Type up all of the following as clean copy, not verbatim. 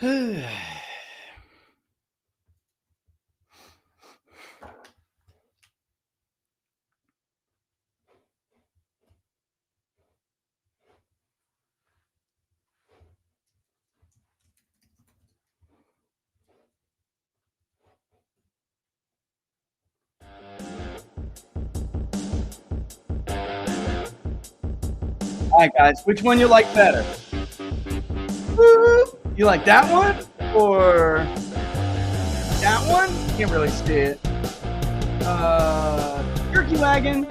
All right, guys, which one you like better? You like that one or that one? Can't really see it. Turkey wagon.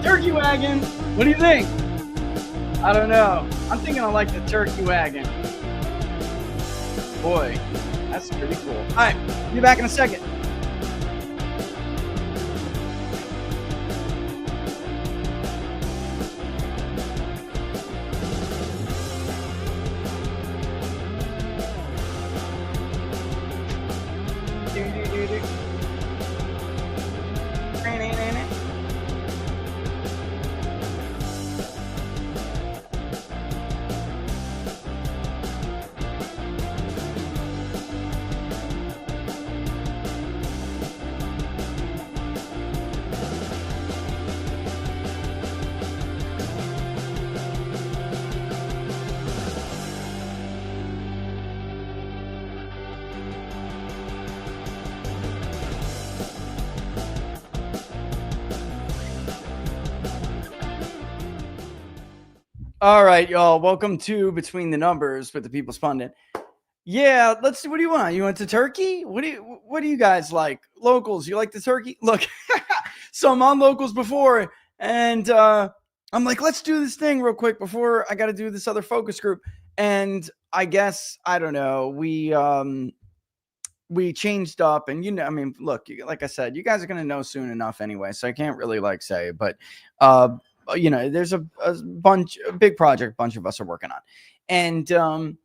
Turkey wagon. What do you think? I don't know. I'm thinking I like the turkey wagon. Boy, that's pretty cool. All right, be back in a second. All right, y'all. Welcome to Between the Numbers with the People's Pundit. Yeah, let's see. What do you want? You want the turkey? What do you guys like? Locals, you like the turkey? Look, so I'm on locals before, and I'm like, let's do this thing real quick before I got to do this other focus group. And I guess I don't know. We changed up, and I mean, look, like I said, you guys are gonna know soon enough anyway, so I can't really like say, but there's a big project, bunch of us are working on, and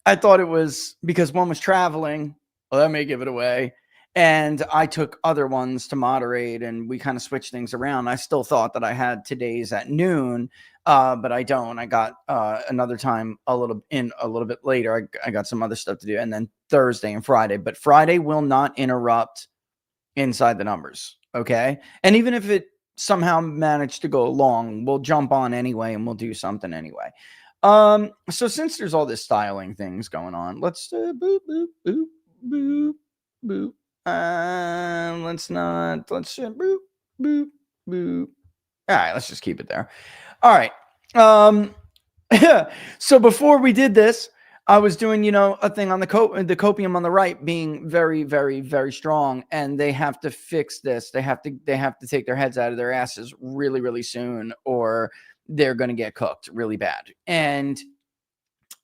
I thought it was because one was traveling. Well, that may give it away. And I took other ones to moderate, and we kind of switched things around. I still thought that I had today's at noon, but I don't. I got another time a little bit later. I got some other stuff to do, and then Thursday and Friday. But Friday will not interrupt Inside the Numbers, okay? And even if it somehow managed to go long, we'll jump on anyway, and we'll do something anyway. So since there's all this styling things going on, let's boop boop boop boop boop. Let's boop boop boop. All right, let's just keep it there. All right. So before we did this, I was doing, a thing on the copium on the right being very, very, very strong, and they have to fix this. They have to take their heads out of their asses really, really soon, or they're going to get cooked really bad. And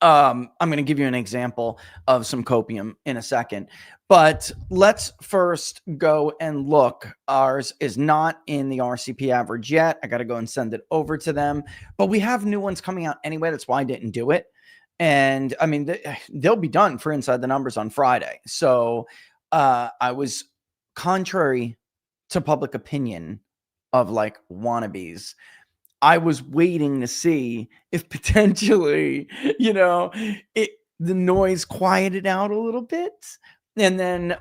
I'm going to give you an example of some copium in a second, but let's first go and look. Ours is not in the RCP average yet. I got to go and send it over to them, but we have new ones coming out anyway. That's why I didn't do it. And I mean, they'll be done for Inside the Numbers on Friday. So I was contrary to public opinion of like wannabes. I was waiting to see if potentially, the noise quieted out a little bit, and then,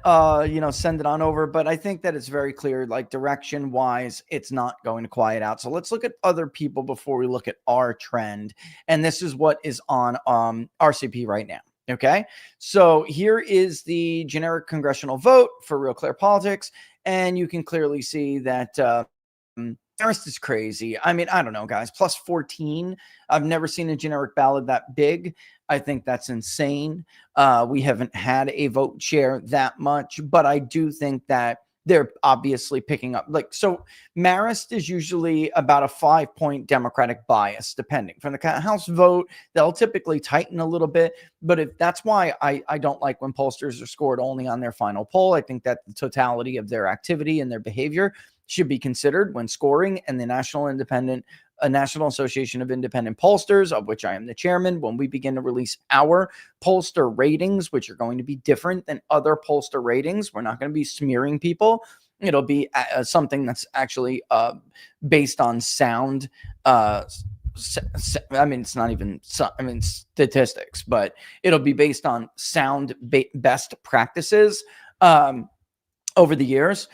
send it on over. But I think that it's very clear, like direction wise, it's not going to quiet out. So let's look at other people before we look at our trend. And this is what is on RCP right now. Okay. So here is the generic congressional vote for Real Clear Politics. And you can clearly see that, Marist is crazy. I mean, I don't know, guys. Plus 14. I've never seen a generic ballot that big. I think that's insane. We haven't had a vote share that much, but I do think that they're obviously picking up. So Marist is usually about a 5-point Democratic bias, depending. From the House vote, they'll typically tighten a little bit. But if that's why I don't like when pollsters are scored only on their final poll. I think that the totality of their activity and their behavior should be considered when scoring, and the National Association of Independent Pollsters, of which I am the chairman, when we begin to release our pollster ratings, which are going to be different than other pollster ratings. We're not going to be smearing people. It'll be something that's actually based on sound I mean, it's not even, I mean, statistics, but it'll be based on sound best practices over the years.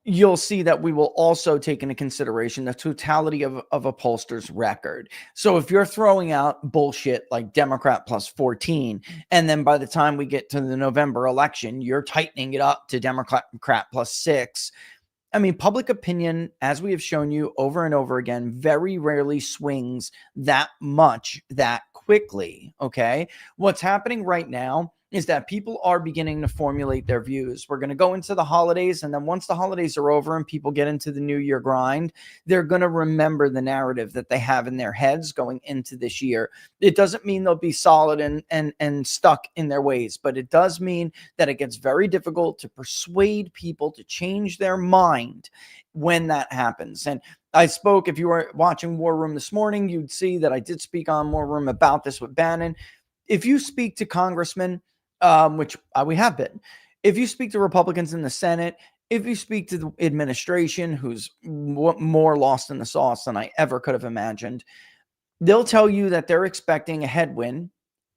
You'll see that we will also take into consideration the totality of a pollster's record. So if you're throwing out bullshit like Democrat plus 14, and then by the time we get to the November election, you're tightening it up to Democrat plus 6, I mean, public opinion, as we have shown you over and over again, very rarely swings that much that quickly. Okay. What's happening right now is that people are beginning to formulate their views. We're going to go into the holidays, and then once the holidays are over and people get into the new year grind, they're going to remember the narrative that they have in their heads going into this year. It doesn't mean they'll be solid and stuck in their ways, but it does mean that it gets very difficult to persuade people to change their mind when that happens. And I spoke, if you were watching War Room this morning, you'd see that I did speak on War Room about this with Bannon. If you speak to congressmen, which we have been, if you speak to Republicans in the Senate, if you speak to the administration, who's more lost in the sauce than I ever could have imagined, they'll tell you that they're expecting a headwind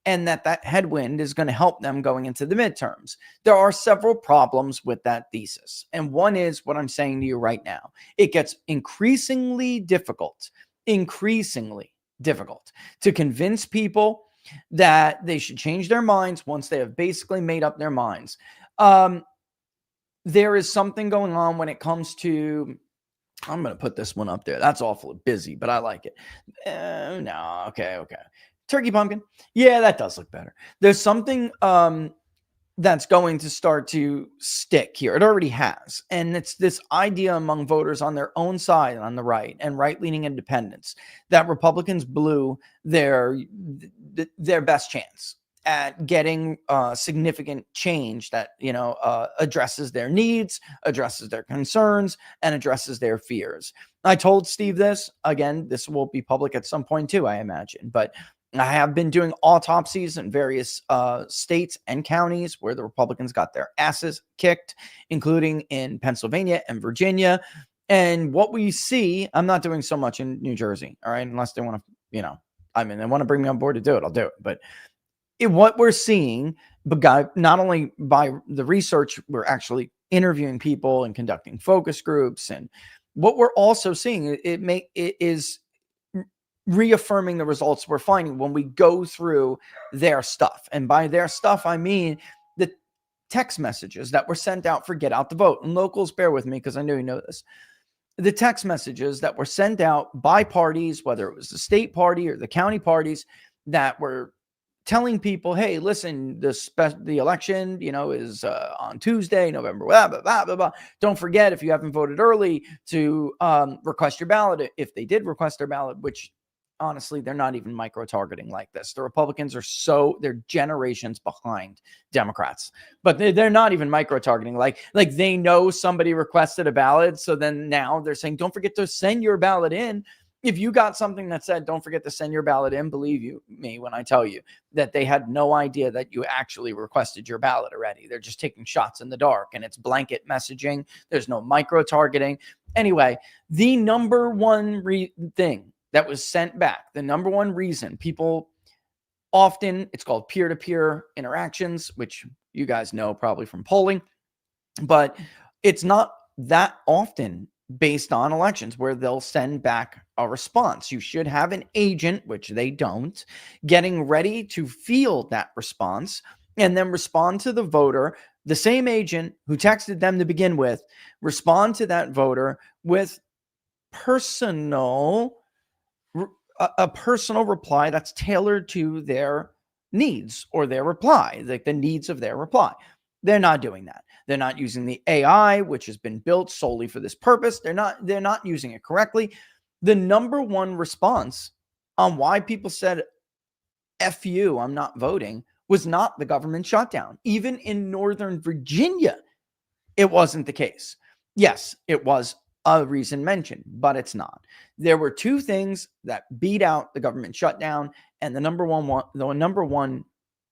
and that headwind is going to help them going into the midterms. There are several problems with that thesis. And one is what I'm saying to you right now. It gets increasingly difficult to convince people that they should change their minds once they have basically made up their minds. There is something going on when it comes to, I'm going to put this one up there. That's awfully busy, but I like it. No, okay. Turkey pumpkin. Yeah, that does look better. There's something that's going to start to stick here. It already has. And it's this idea among voters on their own side, on the right, and right-leaning independents, that Republicans blew their best chance at getting significant change that, addresses their needs, addresses their concerns, and addresses their fears. I told Steve this. Again, this will be public at some point too, I imagine. But I have been doing autopsies in various states and counties where the Republicans got their asses kicked, including in Pennsylvania and Virginia. And what we see, I'm not doing so much in New Jersey, all right, unless they want to, they want to bring me on board to do it, I'll do it. But what we're seeing, not only by the research, we're actually interviewing people and conducting focus groups. And what we're also seeing, it is reaffirming the results we're finding when we go through their stuff. And by their stuff, I mean the text messages that were sent out for Get Out the Vote. And locals, bear with me because I know you know this. The text messages that were sent out by parties, whether it was the state party or the county parties, that were telling people, hey, listen, the election, is on Tuesday, November, blah, blah, blah, blah, blah. Don't forget, if you haven't voted early, to request your ballot. If they did request their ballot, which honestly, they're not even micro-targeting like this. The Republicans they're generations behind Democrats, but they're not even micro-targeting. Like they know somebody requested a ballot. So then now they're saying, don't forget to send your ballot in. If you got something that said, don't forget to send your ballot in, believe me when I tell you that they had no idea that you actually requested your ballot already. They're just taking shots in the dark, and it's blanket messaging. There's no micro-targeting. Anyway, the number one thing that was sent back, the number one reason people often, it's called peer-to-peer interactions, which you guys know probably from polling, but it's not that often based on elections where they'll send back a response. You should have an agent, which they don't, getting ready to field that response and then respond to the voter. The same agent who texted them to begin with, respond to that voter with a personal reply that's tailored to their needs or their reply, like the needs of their reply. They're not doing that. They're not using the AI, which has been built solely for this purpose. They're not using it correctly. The number one response on why people said, F you, I'm not voting, was not the government shutdown. Even in Northern Virginia, it wasn't the case. Yes, it was a reason mentioned, but it's not. There were two things that beat out the government shutdown, and the number one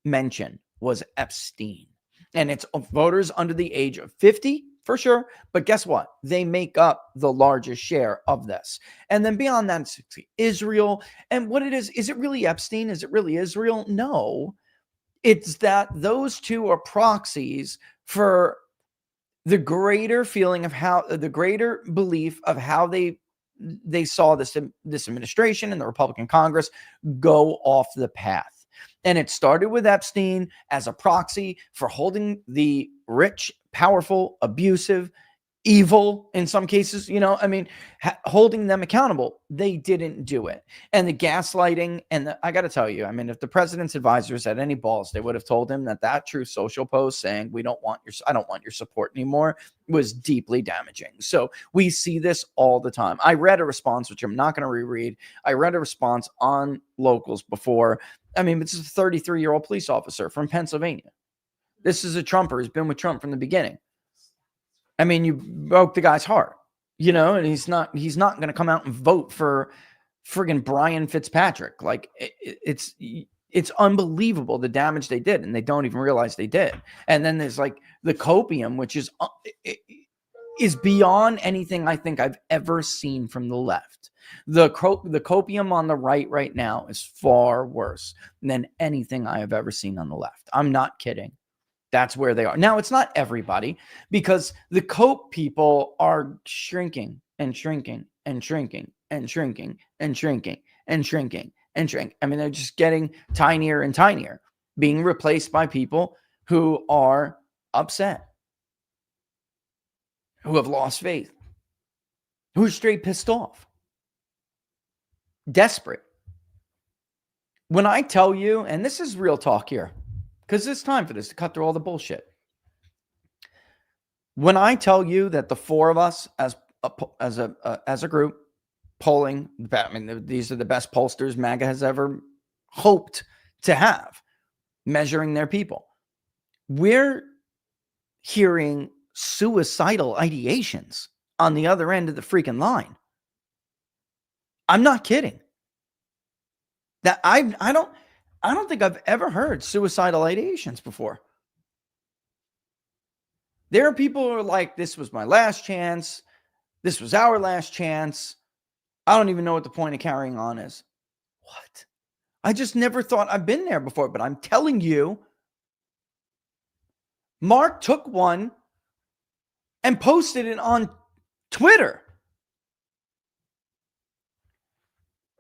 mention was Epstein. And it's voters under the age of 50, for sure. But guess what? They make up the largest share of this. And then beyond that, it's Israel. And what it is it really Epstein? Is it really Israel? No. It's that those two are proxies for the greater feeling of how, the greater belief of how they saw this administration and the Republican Congress go off the path. And it started with Epstein as a proxy for holding the rich, powerful, abusive, evil in some cases, holding them accountable. They didn't do it. And the gaslighting, and I got to tell you, if the president's advisors had any balls, they would have told him that Truth Social post saying, I don't want your support anymore, was deeply damaging. So we see this all the time. I read a response, which I'm not going to reread. I read a response on Locals before. This is a 33-year-old police officer from Pennsylvania. This is a Trumper who's been with Trump from the beginning. You broke the guy's heart, and he's not going to come out and vote for friggin' Brian Fitzpatrick. Like it's unbelievable the damage they did, and they don't even realize they did. And then there's like the Copium, which is beyond anything I think I've ever seen from the left. The Copium on the right now is far worse than anything I have ever seen on the left. I'm not kidding. That's where they are. Now, it's not everybody, because the cope people are shrinking and shrinking and shrinking and shrinking and shrinking and shrinking and shrinking. They're just getting tinier and tinier, being replaced by people who are upset, who have lost faith, who are straight pissed off, desperate. When I tell you, and this is real talk here, because it's time for this to cut through all the bullshit. When I tell you that the four of us as a group polling, these are the best pollsters MAGA has ever hoped to have, measuring their people. We're hearing suicidal ideations on the other end of the freaking line. I'm not kidding. That I don't think I've ever heard suicidal ideations before. There are people who are like, this was my last chance. This was our last chance. I don't even know what the point of carrying on is. What? I just never thought I've been there before, but I'm telling you, Mark took one and posted it on Twitter.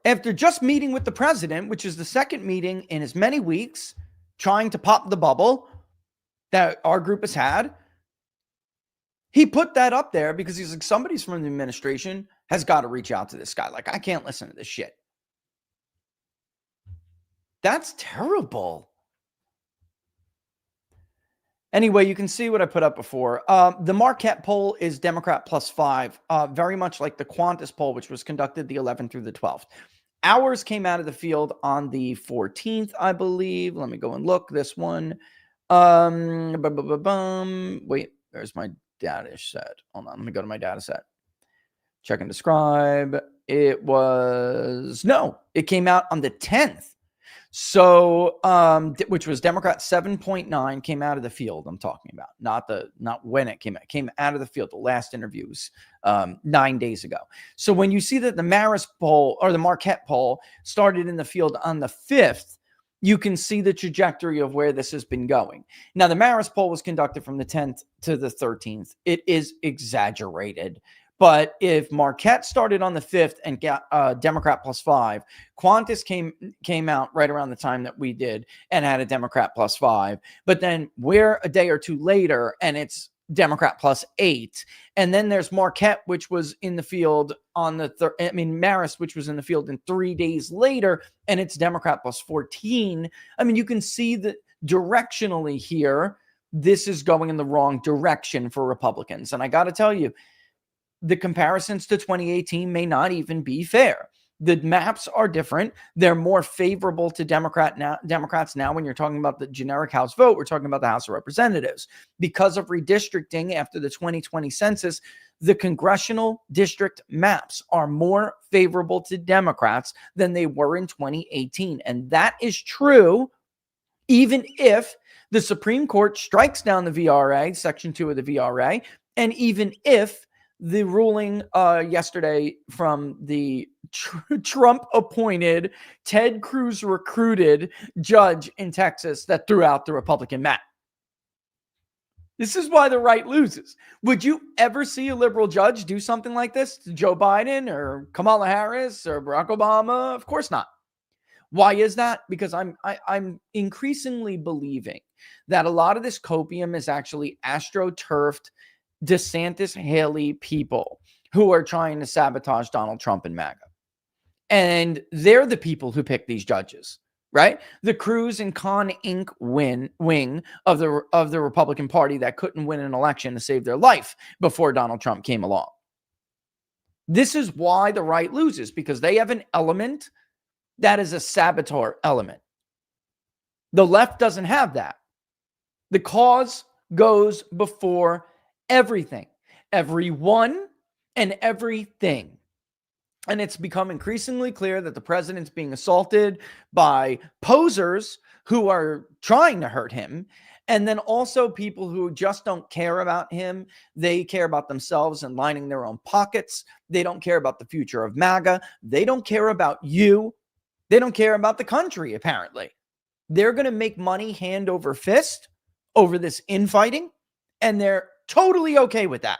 After just meeting with the president, which is the second meeting in as many weeks, trying to pop the bubble that our group has had, he put that up there because he's like, somebody's from the administration has got to reach out to this guy. Like, I can't listen to this shit. That's terrible. Anyway, you can see what I put up before. The Marquette poll is Democrat +5, very much like the Qantas poll, which was conducted the 11th through the 12th. Ours came out of the field on the 14th, I believe. Let me go and look. This one. Wait, there's my data set. Hold on. Let me go to my data set. Check and describe. It came out on the 10th. So, which was Democrat 7.9 came out of the field. I'm talking about not when it came out of the field. The last interviews 9 days ago. So when you see that the Marist poll or the Marquette poll started in the field on the 5th, you can see the trajectory of where this has been going. Now, the Marist poll was conducted from the 10th to the 13th. It is exaggerated. But if Marquette started on the 5th and got Democrat +5, Qantas came out right around the time that we did and had a Democrat +5. But then we're a day or two later and it's Democrat +8. And then there's Marquette, which was in the field on the Marist, which was in the field in 3 days later, and it's Democrat +14. You can see that directionally here, this is going in the wrong direction for Republicans. And I got to tell you, the comparisons to 2018 may not even be fair. The maps are different. They're more favorable to Democrats now when you're talking about the generic House vote. We're talking about the House of Representatives. Because of redistricting after the 2020 census, the congressional district maps are more favorable to Democrats than they were in 2018. And that is true even if the Supreme Court strikes down the VRA, Section 2 of the VRA, And even if the ruling yesterday from the Trump appointed, Ted Cruz recruited judge in Texas that threw out the Republican map. This is why the right loses. Would you ever see a liberal judge do something like this to Joe Biden or Kamala Harris or Barack Obama? Of course not. Why is that? Because I'm increasingly believing that a lot of this copium is actually astroturfed DeSantis, Haley people who are trying to sabotage Donald Trump and MAGA. And they're the people who pick these judges, right? The Cruz and Con Inc. wing of the Republican Party that couldn't win an election to save their life before Donald Trump came along. This is why the right loses, because they have an element that is a saboteur element. The left doesn't have that. The cause goes before everything, everyone, and everything. And it's become increasingly clear that the president's being assaulted by posers who are trying to hurt him. And then also people who just don't care about him. They care about themselves and lining their own pockets. They don't care about the future of MAGA. They don't care about you. They don't care about the country, apparently. They're going to make money hand over fist over this infighting. And they're totally okay with that.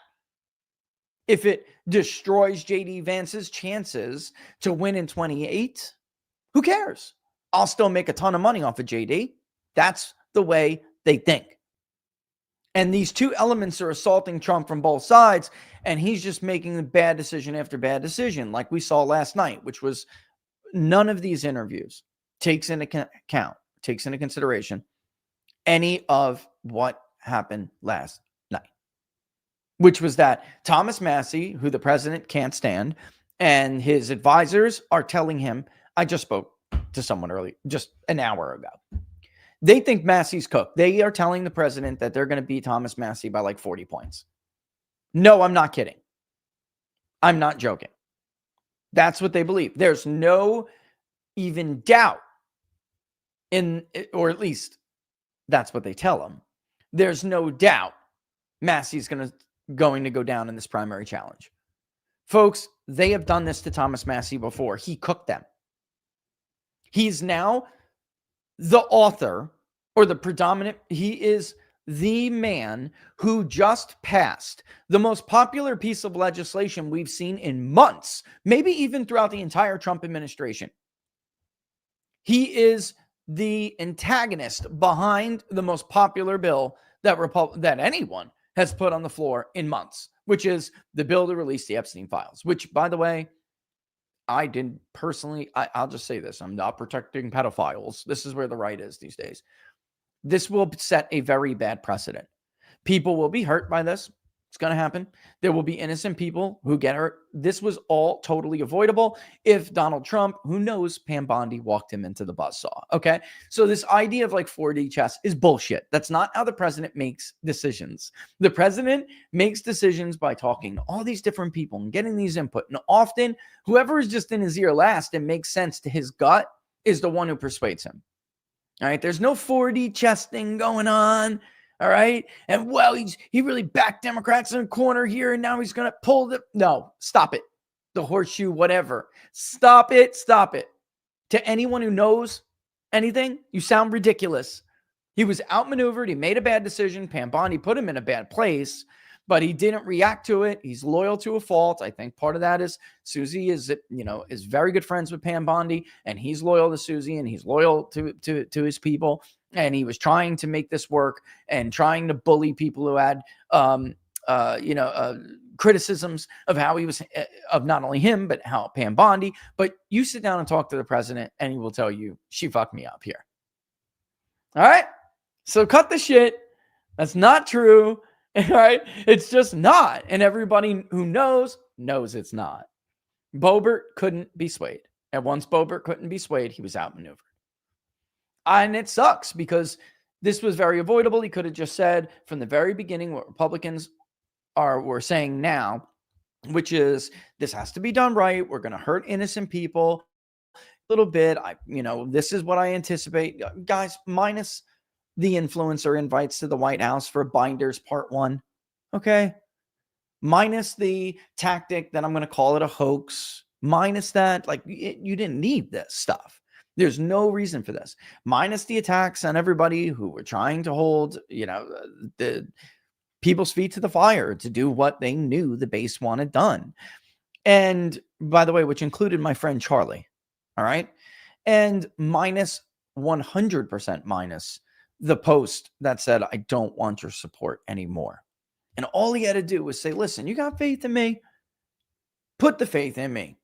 If it destroys J.D. Vance's chances to win in 28, who cares? I'll still make a ton of money off of J.D. That's the way they think. And these two elements are assaulting Trump from both sides, and he's just making bad decision after bad decision, like we saw last night, which was none of these interviews takes into consideration any of what happened last night, which was that Thomas Massie, who the president can't stand, and his advisors are telling him, I just spoke to someone early, just an hour ago. They think Massie's cooked. They are telling the president that they're going to beat Thomas Massie by like 40 points. No, I'm not kidding. I'm not joking. That's what they believe. There's no even doubt or at least that's what they tell him. There's no doubt Massie's going to go down in this primary challenge. Folks, they have done this to Thomas Massie before. He cooked them. He's now the author or the predominant. He is the man who just passed the most popular piece of legislation we've seen in months, maybe even throughout the entire Trump administration. He is the antagonist behind the most popular bill that anyone has put on the floor in months, which is the bill to release the Epstein files, which, by the way, I didn't personally, I'll just say this. I'm not protecting pedophiles. This is where the right is these days. This will set a very bad precedent. People will be hurt by this. It's going to happen. There will be innocent people who get hurt. This was all totally avoidable if Donald Trump, who knows, Pam Bondi walked him into the buzzsaw. Okay. So this idea of like 4D chess is bullshit. That's not how the president makes decisions. The president makes decisions by talking to all these different people and getting these input. And often whoever is just in his ear last and makes sense to his gut is the one who persuades him. All right. There's no 4D chess thing going on. All right. And well, he really backed Democrats in a corner here. And now he's going to pull no, stop it. The horseshoe, whatever. Stop it. Stop it. To anyone who knows anything, you sound ridiculous. He was outmaneuvered. He made a bad decision. Pam Bondi put him in a bad place, but he didn't react to it. He's loyal to a fault. I think part of that is Susie is very good friends with Pam Bondi, and he's loyal to Susie, and he's loyal to his people. And he was trying to make this work and trying to bully people who had, criticisms of how he was, of not only him, but how Pam Bondi. But you sit down and talk to the president and he will tell you, she fucked me up here. All right. So cut the shit. That's not true. All right. It's just not. And everybody who knows it's not. Boebert couldn't be swayed. And once Boebert couldn't be swayed, he was outmaneuvered. And it sucks because this was very avoidable. He could have just said from the very beginning what Republicans were saying now, which is this has to be done right. We're going to hurt innocent people a little bit. This is what I anticipate. Guys, minus the influencer invites to the White House for Binders Part 1. Okay. minus the tactic that I'm going to call it a hoax, minus that, like you didn't need this stuff. There's no reason for this. Minus the attacks on everybody who were trying to hold, the people's feet to the fire to do what they knew the base wanted done. And by the way, which included my friend Charlie. All right. And minus 100% minus the post that said, I don't want your support anymore. And all he had to do was say, listen, you got faith in me? Put the faith in me.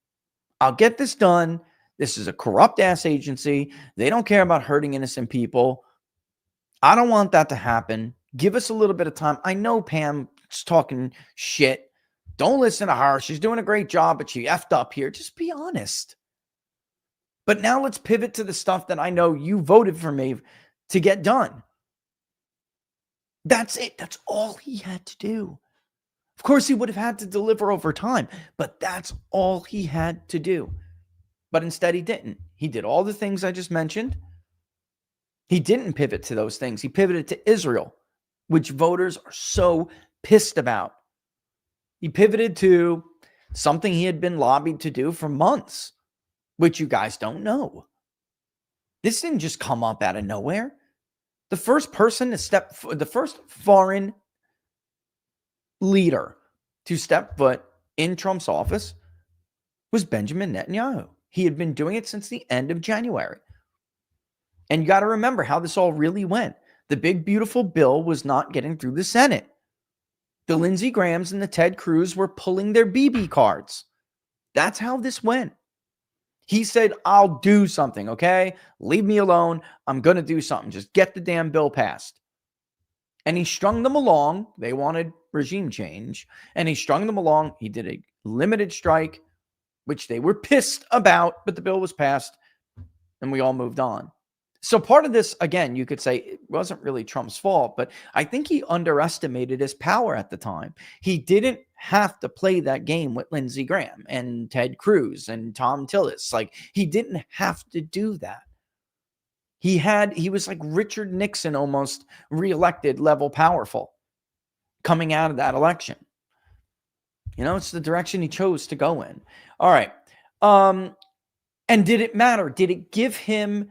I'll get this done. This is a corrupt ass agency. They don't care about hurting innocent people. I don't want that to happen. Give us a little bit of time. I know Pam's talking shit. Don't listen to her. She's doing a great job, but she effed up here. Just be honest. But now let's pivot to the stuff that I know you voted for me to get done. That's it. That's all he had to do. Of course, he would have had to deliver over time, but that's all he had to do. But instead, he didn't. He did all the things I just mentioned. He didn't pivot to those things. He pivoted to Israel, which voters are so pissed about. He pivoted to something he had been lobbied to do for months, which you guys don't know. This didn't just come up out of nowhere. The first person to the first foreign leader to step foot in Trump's office was Benjamin Netanyahu. He had been doing it since the end of January. And you got to remember how this all really went. The big, beautiful bill was not getting through the Senate. The Lindsey Grahams and the Ted Cruz were pulling their BB cards. That's how this went. He said, I'll do something, okay? Leave me alone. I'm going to do something. Just get the damn bill passed. And he strung them along. They wanted regime change. And he strung them along. He did a limited strike, which they were pissed about, but the bill was passed and we all moved on. So part of this, again, you could say it wasn't really Trump's fault, but I think he underestimated his power at the time. He didn't have to play that game with Lindsey Graham and Ted Cruz and Tom Tillis. Like, he didn't have to do that. He was like Richard Nixon, almost reelected level powerful coming out of that election. It's the direction he chose to go in. All right. And did it matter? Did it give him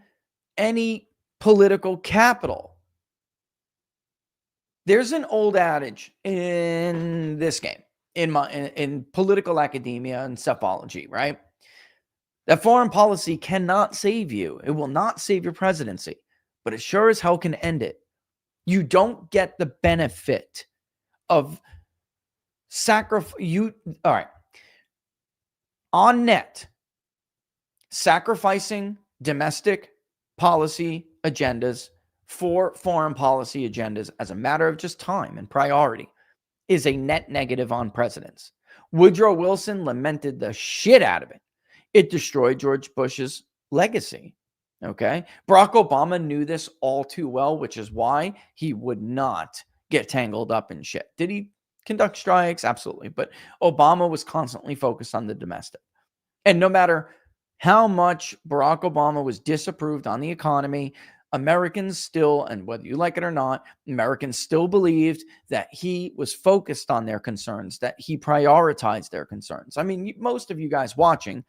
any political capital? There's an old adage in this game, in political academia and psephology, right? That foreign policy cannot save you. It will not save your presidency, but it sure as hell can end it. You don't get the benefit of sacrifice. All right. On net, sacrificing domestic policy agendas for foreign policy agendas as a matter of just time and priority is a net negative on presidents. Woodrow Wilson lamented the shit out of it. It destroyed George Bush's legacy. Okay. Barack Obama knew this all too well, which is why he would not get tangled up in shit. Did he conduct strikes? Absolutely. But Obama was constantly focused on the domestic. And no matter how much Barack Obama was disapproved on the economy, Americans still, and whether you like it or not, Americans still believed that he was focused on their concerns, that he prioritized their concerns. I mean, most of you guys watching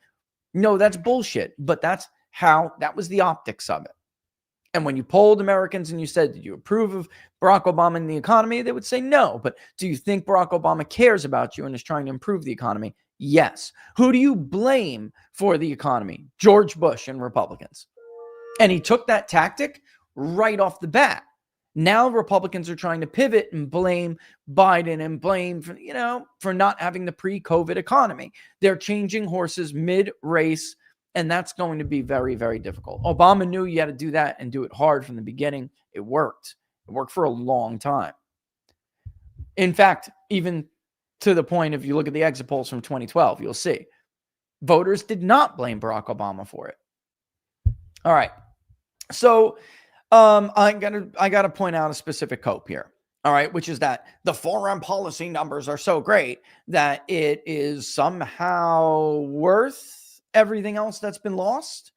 know that's bullshit, but that was the optics of it. And when you polled Americans and you said, did you approve of Barack Obama and the economy? They would say no. But do you think Barack Obama cares about you and is trying to improve the economy? Yes. Who do you blame for the economy? George Bush and Republicans. And he took that tactic right off the bat. Now Republicans are trying to pivot and blame Biden and blame for not having the pre-COVID economy. They're changing horses mid-race, and that's going to be very, very difficult. Obama knew you had to do that and do it hard from the beginning. It worked. It worked for a long time. In fact, even to the point, if you look at the exit polls from 2012, you'll see voters did not blame Barack Obama for it. All right. So I gotta point out a specific cope here. All right, which is that the foreign policy numbers are so great that it is somehow worth everything else that's been lost.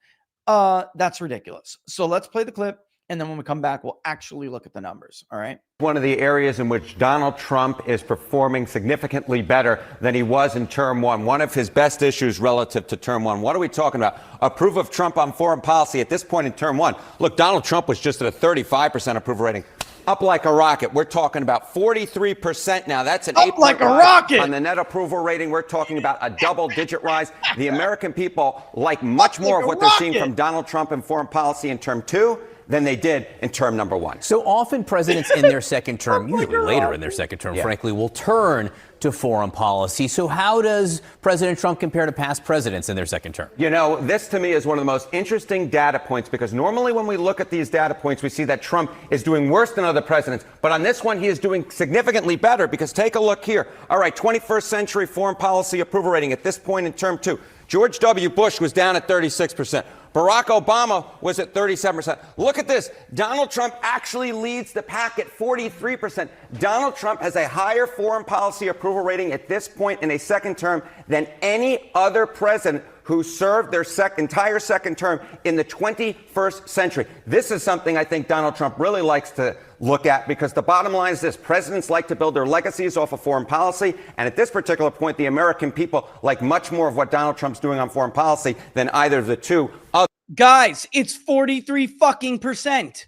That's ridiculous. So let's play the clip And then when we come back, we'll actually look at the numbers. All right. One of the areas in which Donald Trump is performing significantly better than he was in term one. One of his best issues relative to term one. What are we talking about? Approval of Trump on foreign policy at this point in term one. Look, Donald Trump was just at a 35% approval rating. Up like a rocket. We're talking about 43% now. That's an 8 like a rocket on the net approval rating. We're talking about a double-digit rise. The American people like much more of what they're seeing from Donald Trump in foreign policy in term two than they did in term number one. So often presidents in their second term, usually later in their second term, frankly, will turn to foreign policy. So how does President Trump compare to past presidents in their second term? You know, this to me is one of the most interesting data points, because normally when we look at these data points, we see that Trump is doing worse than other presidents. But on this one, he is doing significantly better, because take a look here. All right, 21st century foreign policy approval rating at this point in term two. George W. Bush was down at 36%. Barack Obama was at 37%. Look at this. Donald Trump actually leads the pack at 43%. Donald Trump has a higher foreign policy approval rating at this point in a second term than any other president who served their entire second term in the 21st century. This is something I think Donald Trump really likes to look at, because the bottom line is this: presidents like to build their legacies off of foreign policy. And at this particular point, the American people like much more of what Donald Trump's doing on foreign policy than either of the two other. Guys, it's 43 fucking percent.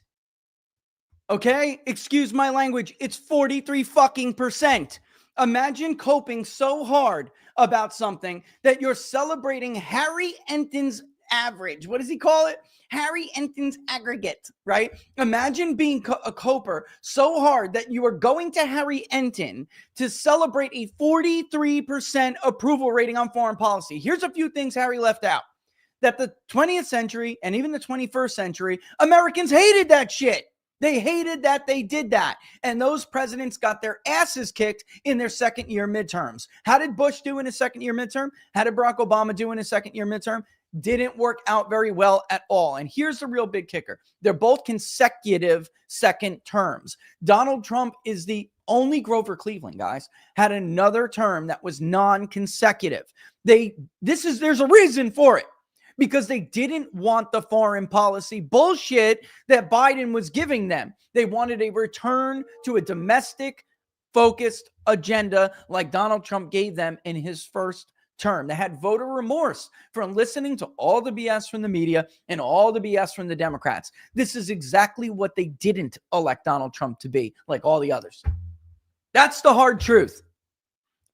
Okay? Excuse my language. It's 43 fucking percent. Imagine coping so hard about something that you're celebrating Harry Enton's average. What does he call it? Harry Enton's aggregate, right? Imagine being a coper so hard that you are going to Harry Enton to celebrate a 43% approval rating on foreign policy. Here's a few things Harry left out. That the 20th century and even the 21st century, Americans hated that shit. They hated that they did that. And those presidents got their asses kicked in their second year midterms. How did Bush do in his second year midterm? How did Barack Obama do in his second year midterm? Didn't work out very well at all. And here's the real big kicker. They're both consecutive second terms. Donald Trump is the only Grover Cleveland, guys, had another term that was non-consecutive. There's a reason for it. Because they didn't want the foreign policy bullshit that Biden was giving them. They wanted a return to a domestic-focused agenda like Donald Trump gave them in his first term. They had voter remorse from listening to all the BS from the media and all the BS from the Democrats. This is exactly what they didn't elect Donald Trump to be, like all the others. That's the hard truth.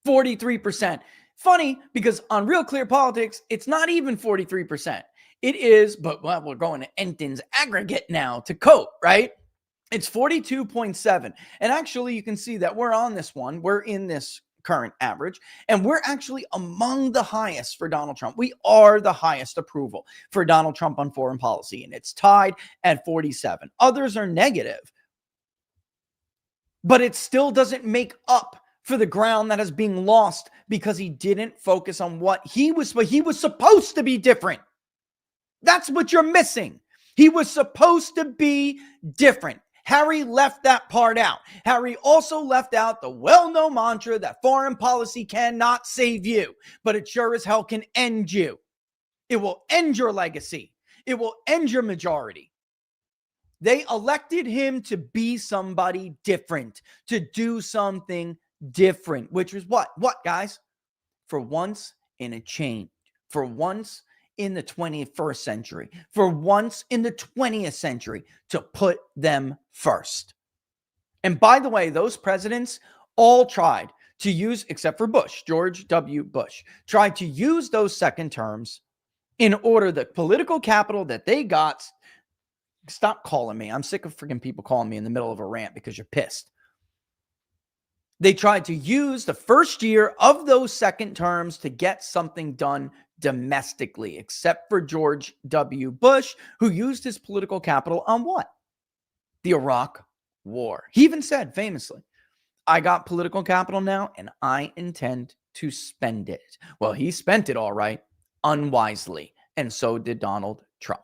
43%. Funny, because on Real Clear Politics, it's not even 43%. It is, but well, we're going to Enton's aggregate now to cope, right? It's 42.7. And actually, you can see that we're on this one. We're in this current average, and we're actually among the highest for Donald Trump. We are the highest approval for Donald Trump on foreign policy, and it's tied at 47. Others are negative, but it still doesn't make up for the ground that is being lost because he didn't focus on what he was supposed to be different. That's what you're missing. He was supposed to be different. Harry left that part out. Harry also left out the well-known mantra that foreign policy cannot save you, but it sure as hell can end you. It will end your legacy. It will end your majority. They elected him to be somebody different, to do something different, which is what, guys? For once in a change, for once in the 21st century, for once in the 20th century, to put them first. And by the way, those presidents all tried to use, except for Bush, George W. Bush, tried to use those second terms in order the political capital that they got. Stop calling me. I'm sick of freaking people calling me in the middle of a rant because you're pissed. They tried to use the first year of those second terms to get something done domestically, except for George W. Bush, who used his political capital on what? The Iraq War. He even said famously, I got political capital now and I intend to spend it. Well, he spent it all right, unwisely. And so did Donald Trump.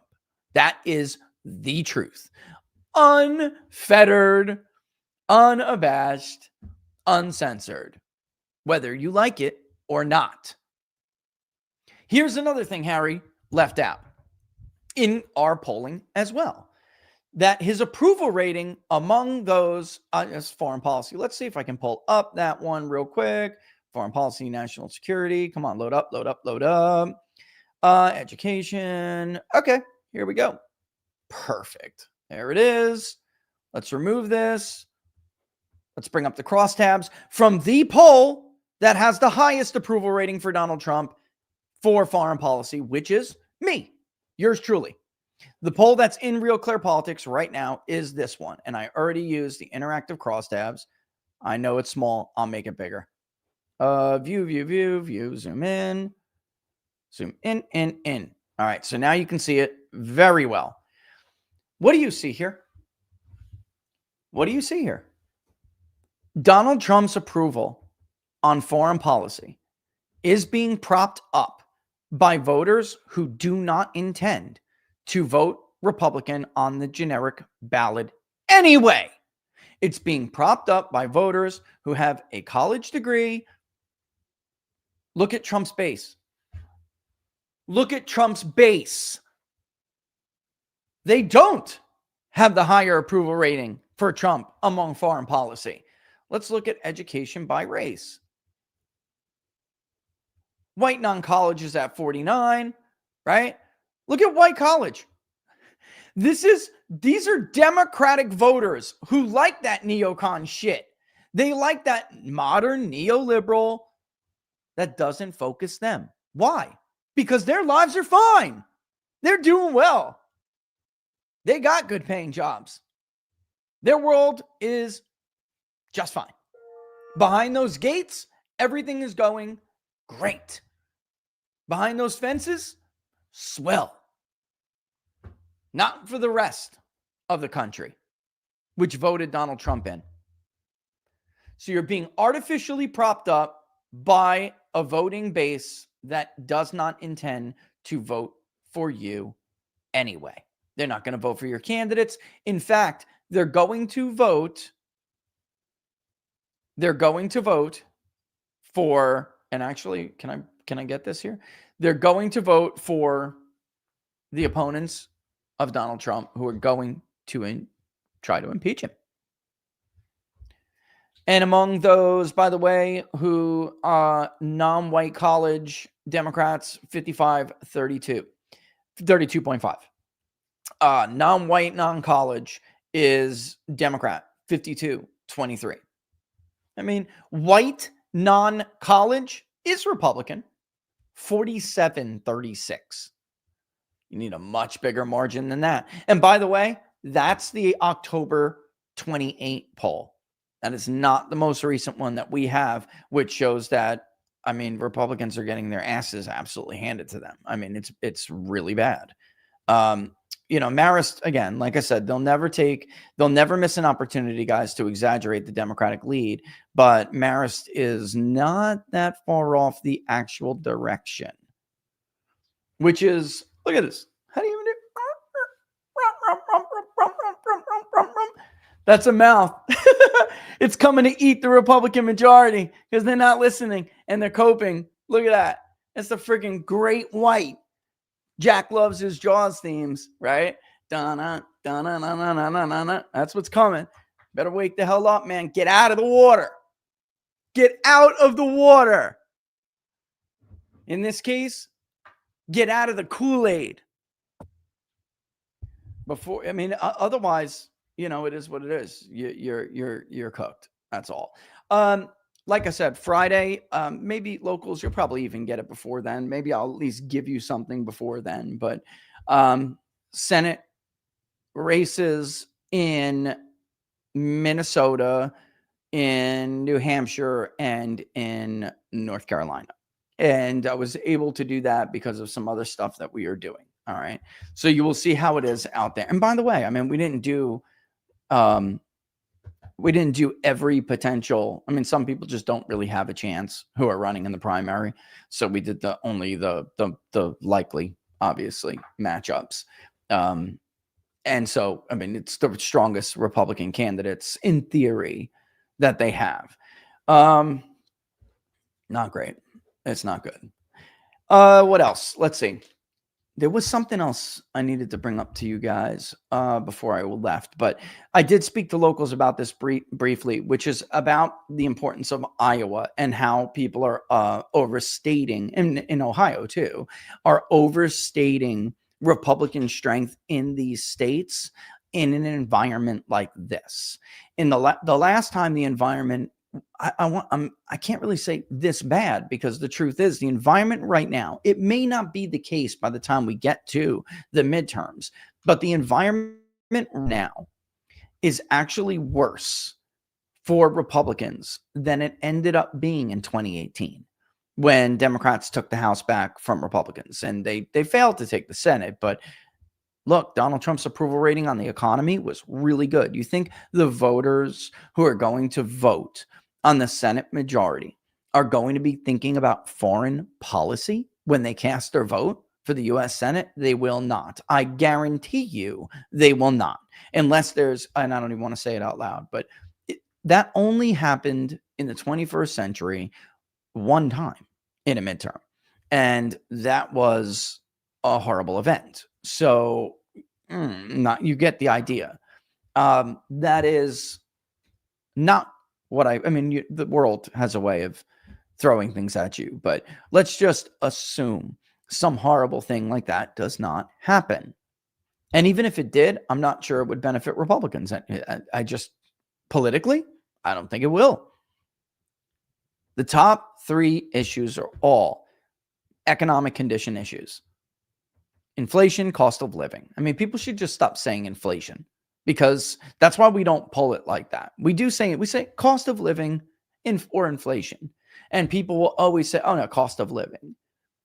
That is the truth. Unfettered, unabashed, uncensored, whether you like it or not. Here's another thing Harry left out in our polling as well. that his approval rating among those is foreign policy. Let's see if I can pull up that one real quick. Foreign policy, national security. Come on, load up, load up, load up. Education. Okay, here we go. Perfect. There it is. Let's remove this. Let's bring up the crosstabs from the poll that has the highest approval rating for Donald Trump for foreign policy, which is me, yours truly. The poll that's in Real Clear Politics right now is this one. And I already used the interactive crosstabs. I know it's small. I'll make it bigger. View, zoom in. Zoom in. All right, so now you can see it very well. What do you see here? What do you see here? Donald Trump's approval on foreign policy is being propped up by voters who do not intend to vote Republican on the generic ballot anyway. It's being propped up by voters who have a college degree. Look at Trump's base. Look at Trump's base. They don't have the higher approval rating for Trump among foreign policy. Let's look at education by race. White non-college is at 49, right? Look at white college. These are Democratic voters who like that neocon shit. They like that modern neoliberal that doesn't focus them. Why? Because their lives are fine. They're doing well. They got good paying jobs. Their world is just fine. Behind those gates, everything is going great. Behind those fences, swell. Not for the rest of the country, which voted Donald Trump in. So you're being artificially propped up by a voting base that does not intend to vote for you anyway. They're not going to vote for your candidates. In fact, they're going to vote for, and actually, can I get this here? They're going to vote for the opponents of Donald Trump who are going to try to impeach him. And among those, by the way, who non-white college Democrats, 55-32, 32.5. Non-white, non-college is Democrat, 52-23. I mean, white non-college is Republican, 47-36. You need a much bigger margin than that. And by the way, that's the October 28 poll. That is not the most recent one that we have, which shows that, I mean, Republicans are getting their asses absolutely handed to them. I mean, it's really bad. Marist, again, like I said, they'll never miss an opportunity, guys, to exaggerate the Democratic lead. But Marist is not that far off the actual direction, which is, look at this. How do you even do? That's a mouth. It's coming to eat the Republican majority because they're not listening and they're coping. Look at that. That's the freaking great white. Jack loves his Jaws themes, right? That's what's coming. Better wake the hell up, man. Get out of the water. Get out of the water. In this case, get out of the Kool-Aid. Otherwise, it is what it is. You're cooked. That's all. Like I said, Friday, maybe locals, you'll probably even get it before then. Maybe I'll at least give you something before then. But Senate races in Minnesota, in New Hampshire, and in North Carolina. And I was able to do that because of some other stuff that we are doing. All right. So you will see how it is out there. And by the way, I mean, we didn't do every potential. I mean, some people just don't really have a chance who are running in the primary. So we did only the likely, obviously, matchups. And so, I mean, it's the strongest Republican candidates in theory that they have. Not great. It's not good. What else? Let's see. There was something else I needed to bring up to you guys before I left, but I did speak to locals about this briefly, which is about the importance of Iowa and how people are overstating, and in Ohio too, are overstating Republican strength in these states in an environment like this. In the last time the environment, I can't really say this bad, because the truth is the environment right now, it may not be the case by the time we get to the midterms, but the environment now is actually worse for Republicans than it ended up being in 2018 when Democrats took the House back from Republicans, and they failed to take the Senate. But look, Donald Trump's approval rating on the economy was really good. You think the voters who are going to vote on the Senate majority are going to be thinking about foreign policy when they cast their vote for the U.S. Senate? They will not. I guarantee you they will not. Unless there's, and I don't even want to say it out loud, but that only happened in the 21st century one time in a midterm. And that was a horrible event. So you get the idea. That is not what I mean, the world has a way of throwing things at you, but let's just assume some horrible thing like that does not happen. And even if it did, I'm not sure it would benefit Republicans. I just, politically, I don't think it will. The top three issues are all economic condition issues. Inflation, cost of living. I mean, people should just stop saying inflation, because that's why we don't pull it like that. We say cost of living or inflation. And people will always say, oh no, cost of living.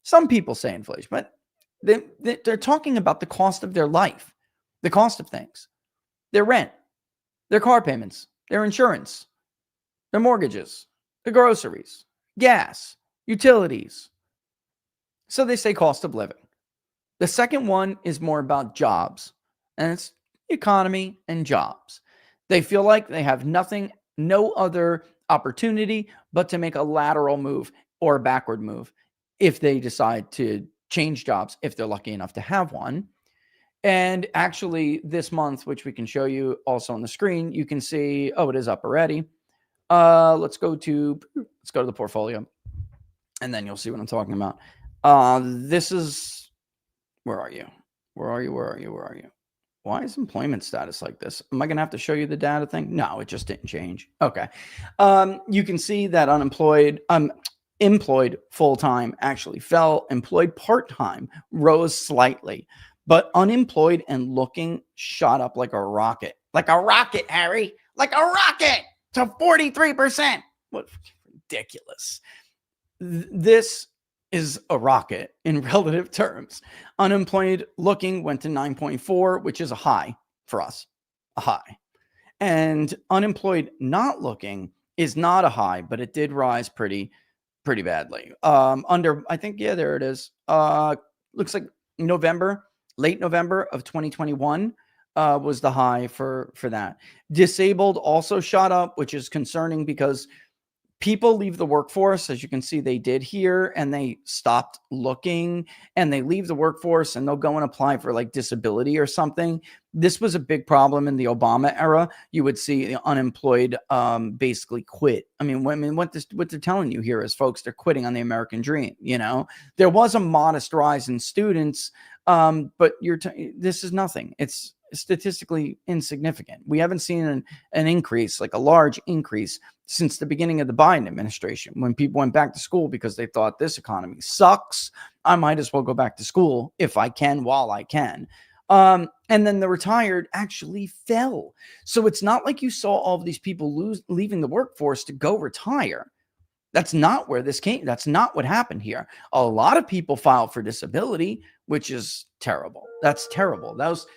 Some people say inflation, but they're talking about the cost of their life, the cost of things, their rent, their car payments, their insurance, their mortgages, the groceries, gas, utilities. So they say cost of living. The second one is more about jobs, and it's economy and jobs. They feel like they have no other opportunity but to make a lateral move or a backward move if they decide to change jobs, if they're lucky enough to have one. And actually this month, which we can show you also on the screen, you can see, oh, it is up already. Let's go to the portfolio, and then you'll see what I'm talking about. This is, where are you? Why is employment status like this? Am I going to have to show you the data thing? No, it just didn't change. Okay. You can see that employed full-time actually fell. Employed part-time rose slightly, but unemployed and looking shot up like a rocket. Like a rocket, Harry. Like a rocket to 43%. What ridiculous. This is a rocket in relative terms. Unemployed looking went to 9.4, which is a high for us, a high. And unemployed not looking is not a high, but it did rise pretty badly. I think, yeah, there it is. Looks like late November of 2021 was the high for that. Disabled also shot up, which is concerning because people leave the workforce, as you can see they did here, and they stopped looking, and they leave the workforce and they'll go and apply for like disability or something. This was a big problem in the Obama era. You would see the unemployed basically quit. I mean, what they're telling you here is, folks, they're quitting on the American dream. You know, there was a modest rise in students, but this is nothing. It's statistically insignificant. We haven't seen an increase, like a large increase, since the beginning of the Biden administration, when people went back to school because they thought this economy sucks. I might as well go back to school if I can, while I can. And then the retired actually fell. So it's not like you saw all of these people leaving the workforce to go retire. That's not where this came. That's not what happened here. A lot of people filed for disability, which is terrible. That's terrible. Those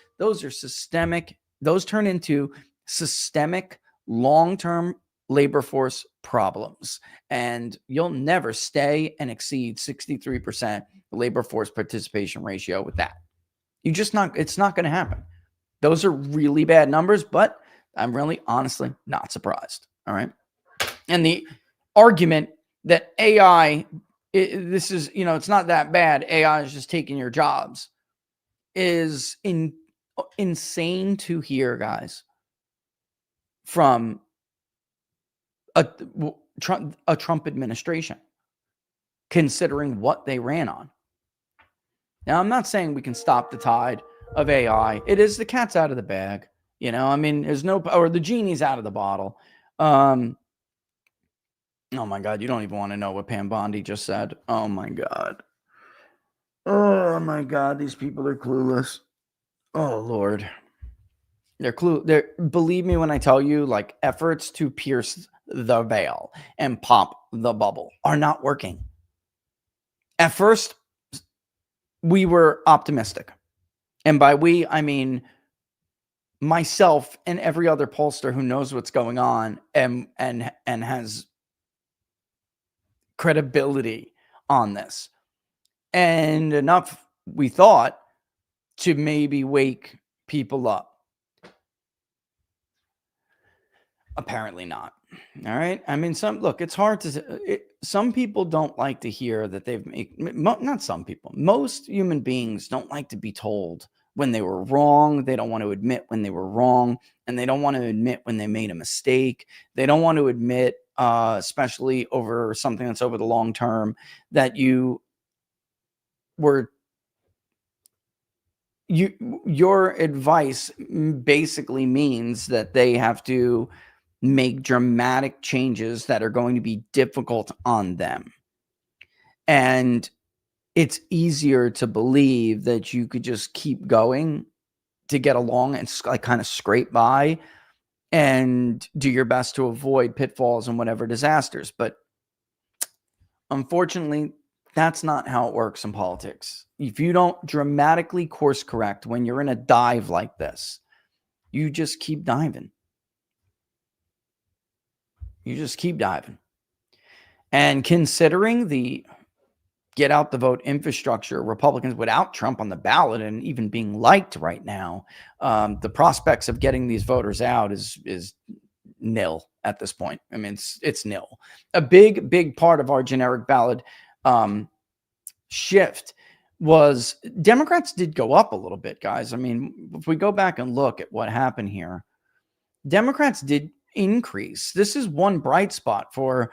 are systemic. Those turn into systemic long-term labor force problems. And you'll never stay and exceed 63% labor force participation ratio with that. It's not going to happen. Those are really bad numbers, but I'm really honestly not surprised. All right. And the argument that AI, it's not that bad. AI is just taking your jobs. is insane to hear, guys, from a Trump administration, considering what they ran on. Now, I'm not saying we can stop the tide of AI. It is the cat's out of the bag. I mean, there's no, or the genie's out of the bottle. Oh my God, you don't even want to know what Pam Bondi just said. Oh my God. Oh my God, these people are clueless. Oh Lord. Believe me when I tell you, like, efforts to pierce the veil and pop the bubble are not working. At first, we were optimistic. And by we, I mean myself and every other pollster who knows what's going on and has credibility on this. And enough, we thought, to maybe wake people up. Apparently not. All right. I mean, it's hard to, some people don't like to hear that they've made, not some people, most human beings don't like to be told when they were wrong. They don't want to admit when they were wrong, and they don't want to admit when they made a mistake. They don't want to admit, especially over something that's over the long term, that your advice basically means that they have to make dramatic changes that are going to be difficult on them. And it's easier to believe that you could just keep going to get along and like kind of scrape by and do your best to avoid pitfalls and whatever disasters. But unfortunately, that's not how it works in politics. If you don't dramatically course correct when you're in a dive like this, you just keep diving. You just keep diving. And considering the get out the vote infrastructure, Republicans without Trump on the ballot and even being liked right now, the prospects of getting these voters out is nil at this point. I mean, it's nil. A big part of our generic ballot shift was Democrats did go up a little bit, guys. I mean, if we go back and look at what happened here, Democrats did increase. This is one bright spot for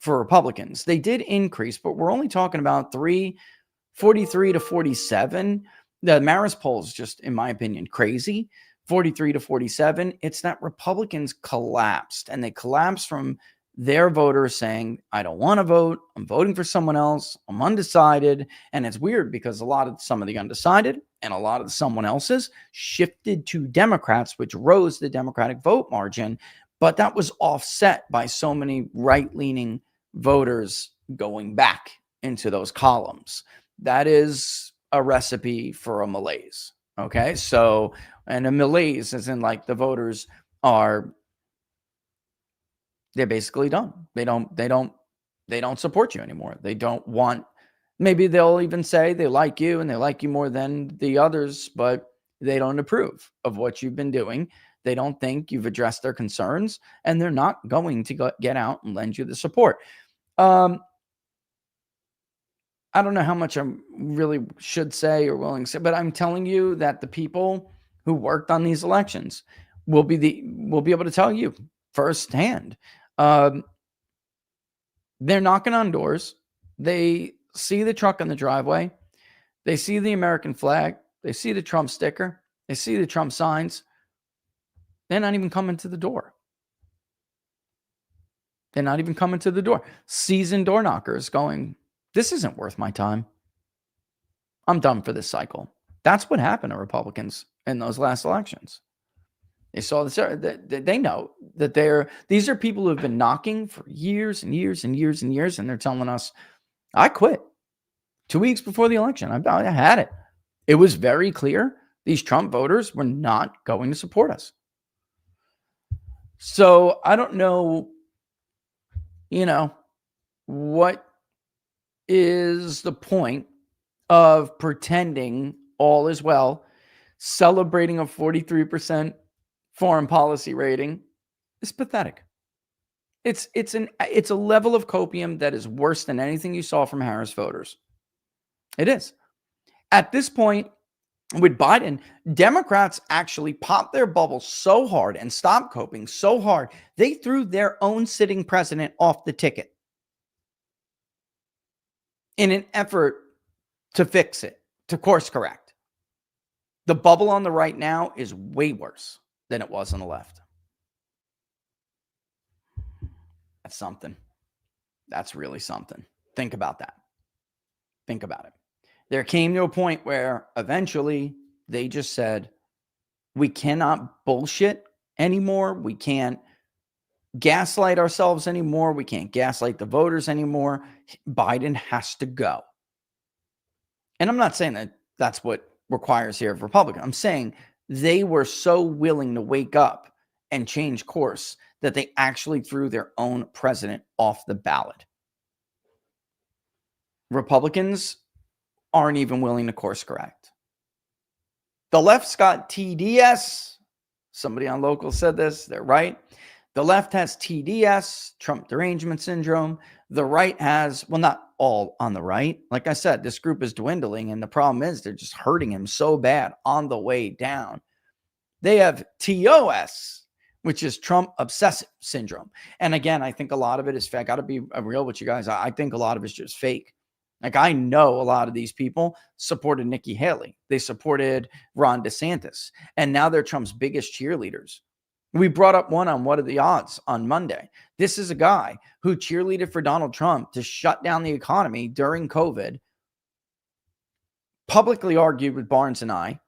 Republicans. They did increase, but we're only talking about 43 to 47. The Marist poll is just, in my opinion, crazy. 43 to 47. It's that Republicans collapsed, and they collapsed from their voters saying, I don't want to vote. I'm voting for someone else. I'm undecided. And it's weird because some of the undecided and a lot of the someone else's shifted to Democrats, which rose the Democratic vote margin. But that was offset by so many right-leaning voters going back into those columns. That is a recipe for a malaise. Okay. So, and a malaise is in like the voters they're basically done. They don't support you anymore. They don't want, maybe they'll even say they like you and they like you more than the others, but they don't approve of what you've been doing. They don't think you've addressed their concerns, and they're not going to get out and lend you the support. I don't know how much I really should say or willing to say, but I'm telling you that the people who worked on these elections will be able to tell you firsthand. They're knocking on doors. They see the truck in the driveway. They see the American flag. They see the Trump sticker. They see the Trump signs. They're not even coming to the door. They're not even coming to the door. Seasoned door knockers going, this isn't worth my time. I'm done for this cycle. That's what happened to Republicans in those last elections. They saw this. They know that these are people who have been knocking for years and years and years and years, and they're telling us, I quit 2 weeks before the election. I had it. It was very clear these Trump voters were not going to support us. So I don't know, what is the point of pretending all is well, celebrating a 43% foreign policy rating is pathetic. It's a level of copium that is worse than anything you saw from Harris voters. It is. At this point, with Biden, Democrats actually popped their bubble so hard and stopped coping so hard, they threw their own sitting president off the ticket in an effort to fix it, to course correct. The bubble on the right now is way worse than it was on the left. That's something. That's really something. Think about that. Think about it. There came to a point where eventually they just said, we cannot bullshit anymore. We can't gaslight ourselves anymore. We can't gaslight the voters anymore. Biden has to go. And I'm not saying that that's what requires here of Republicans. I'm saying they were so willing to wake up and change course that they actually threw their own president off the ballot. Republicans aren't even willing to course correct. The left's got TDS. Somebody on local said this. They're right. The left has TDS, Trump derangement syndrome. The right has, well, not all on the right. Like I said, this group is dwindling, and the problem is they're just hurting him so bad on the way down. They have TOS, which is Trump obsessive syndrome. And again, I think a lot of it is fake. I got to be real with you guys. I think a lot of it's just fake. Like, I know a lot of these people supported Nikki Haley. They supported Ron DeSantis. And now they're Trump's biggest cheerleaders. We brought up one on What Are the Odds on Monday. This is a guy who cheerleaded for Donald Trump to shut down the economy during COVID, publicly argued with Barnes and I.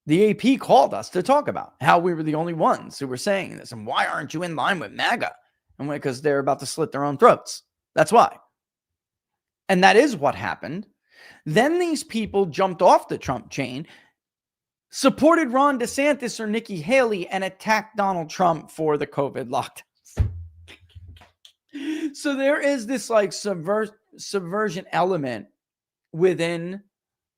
The AP called us to talk about how we were the only ones who were saying this. And why aren't you in line with MAGA? And because they're about to slit their own throats. That's why. And that is what happened. Then these people jumped off the Trump chain, supported Ron DeSantis or Nikki Haley, and attacked Donald Trump for the COVID lockdowns. So there is this like subversion element within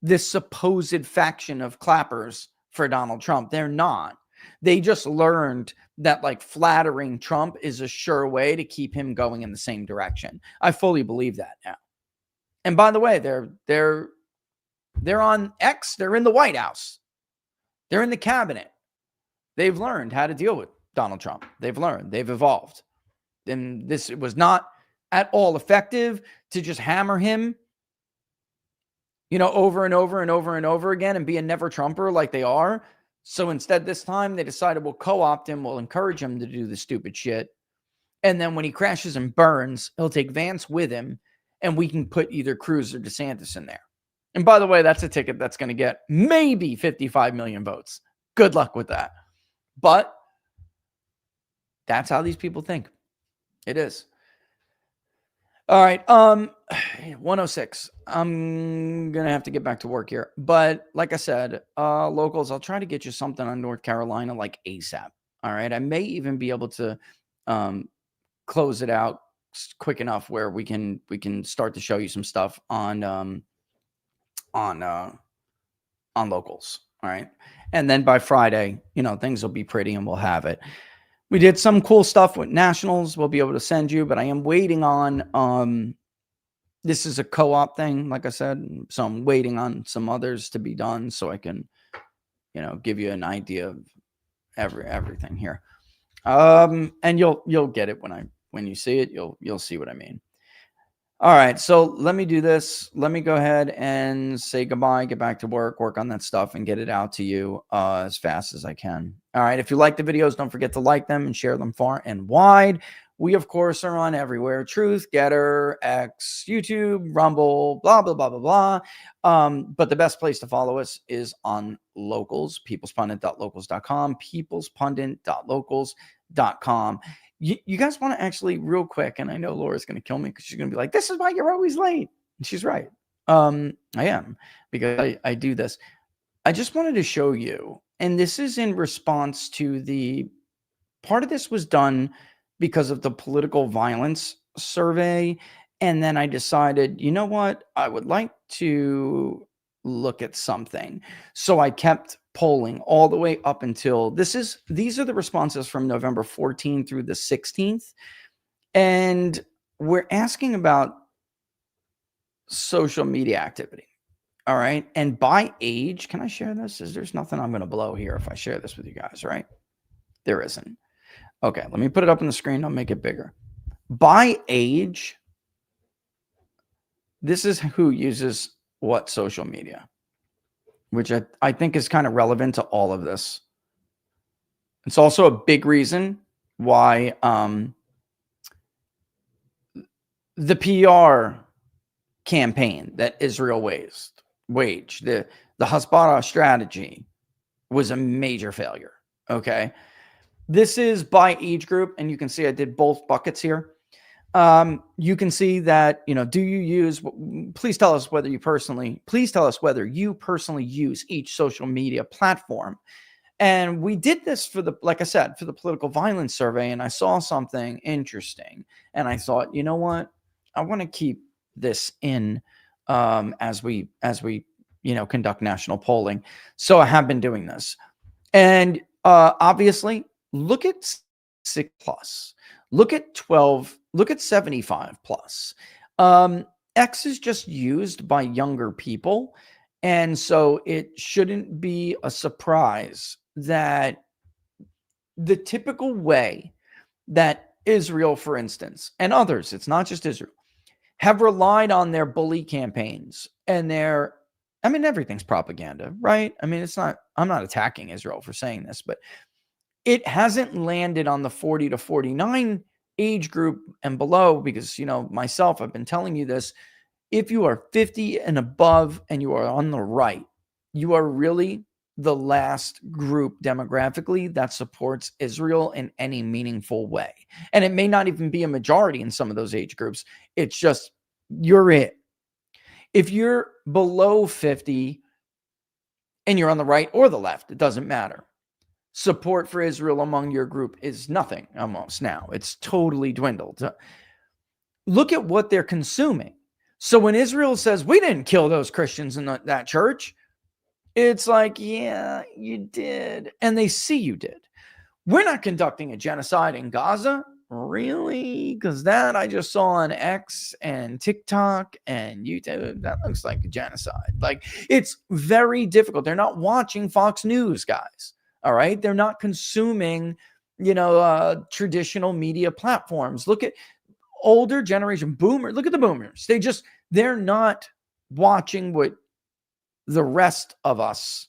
this supposed faction of clappers for Donald Trump. They're not. They just learned that like flattering Trump is a sure way to keep him going in the same direction. I fully believe that now. And by the way, they're on X. They're in the White House. They're in the cabinet. They've learned how to deal with Donald Trump. They've learned. They've evolved. And this was not at all effective to just hammer him, over and over and over and over again and be a never Trumper like they are. So instead, this time they decided we'll co-opt him. We'll encourage him to do the stupid shit. And then when he crashes and burns, he'll take Vance with him. And we can put either Cruz or DeSantis in there. And by the way, that's a ticket that's going to get maybe 55 million votes. Good luck with that. But that's how these people think. It is. All right. 106. I'm going to have to get back to work here. But like I said, locals, I'll try to get you something on North Carolina like ASAP. All right. I may even be able to close it out quick enough where we can start to show you some stuff on locals. All right. And then by Friday, things will be pretty and we'll have it. We did some cool stuff with nationals. We'll be able to send you, but I am waiting on, this is a co-op thing, like I said. So I'm waiting on some others to be done so I can, give you an idea of everything here. And you'll get it when you see it, you'll see what I mean. All right, so let me do this. Let me go ahead and say goodbye, get back to work on that stuff, and get it out to you as fast as I can. All right, if you like the videos, don't forget to like them and share them far and wide. We, of course, are on everywhere. Truth, Getter, X, YouTube, Rumble, blah, blah, blah, blah, blah. But the best place to follow us is on Locals, peoplespundit.locals.com, peoplespundit.locals.com. You guys want to actually real quick, and I know Laura's going to kill me because she's going to be like, this is why you're always late. And she's right. I am, because I do this. I just wanted to show you, and this is in response to the part of this was done because of the political violence survey. And then I decided, you know what? I would like to look at something. So I kept polling all the way up until these are the responses from November 14th through the 16th. And we're asking about social media activity. All right. And by age, can I share this? There's nothing I'm going to blow here if I share this with you guys, right? There isn't. Okay. Let me put it up on the screen. I'll make it bigger. By age, this is who uses what social media, which I think is kind of relevant to all of this. It's also a big reason why the PR campaign that Israel waged, the Hasbara strategy was a major failure. Okay. This is by age group, and you can see I did both buckets here. You can see that, do you use, please tell us whether you personally use each social media platform. And we did this like I said, for the political violence survey, and I saw something interesting, and I thought, you know what? I want to keep this in as we conduct national polling. So I have been doing this. And obviously, look at 6 plus, look at 12, look at 75 plus. X is just used by younger people. And so it shouldn't be a surprise that the typical way that Israel, for instance, and others, it's not just Israel, have relied on their bully campaigns and everything's propaganda, right? I'm not attacking Israel for saying this, but it hasn't landed on the 40 to 49 age group and below because, myself, I've been telling you this. If you are 50 and above and you are on the right, you are really the last group demographically that supports Israel in any meaningful way. And it may not even be a majority in some of those age groups. It's just, you're it. If you're below 50 and you're on the right or the left, it doesn't matter. Support for Israel among your group is nothing almost now. It's totally dwindled. Look at what they're consuming. So when Israel says, we didn't kill those Christians in that church, it's like, yeah, you did. And they see you did. We're not conducting a genocide in Gaza. Really? Because that I just saw on X and TikTok and YouTube. That looks like a genocide. Like, it's very difficult. They're not watching Fox News, guys. All right. They're not consuming, traditional media platforms. Look at older generation boomers. Look at the boomers. They're not watching what the rest of us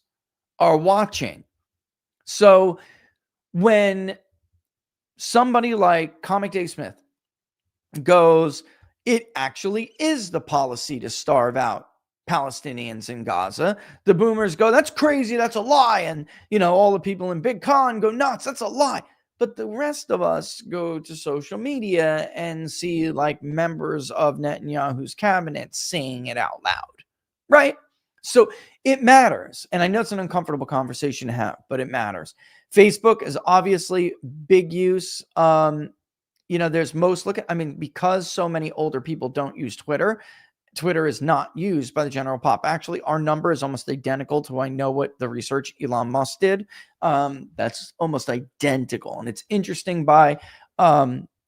are watching. So when somebody like Comic Dave Smith goes, it actually is the policy to starve out Palestinians in Gaza, the boomers go, that's crazy, that's a lie. And, all the people in Big Con go nuts, that's a lie. But the rest of us go to social media and see like members of Netanyahu's cabinet saying it out loud, right? So it matters. And I know it's an uncomfortable conversation to have, but it matters. Facebook is obviously big use. There's because so many older people don't use Twitter, Twitter is not used by the general pop. Actually, our number is almost identical to, I know what the research Elon Musk did. That's almost identical. And it's interesting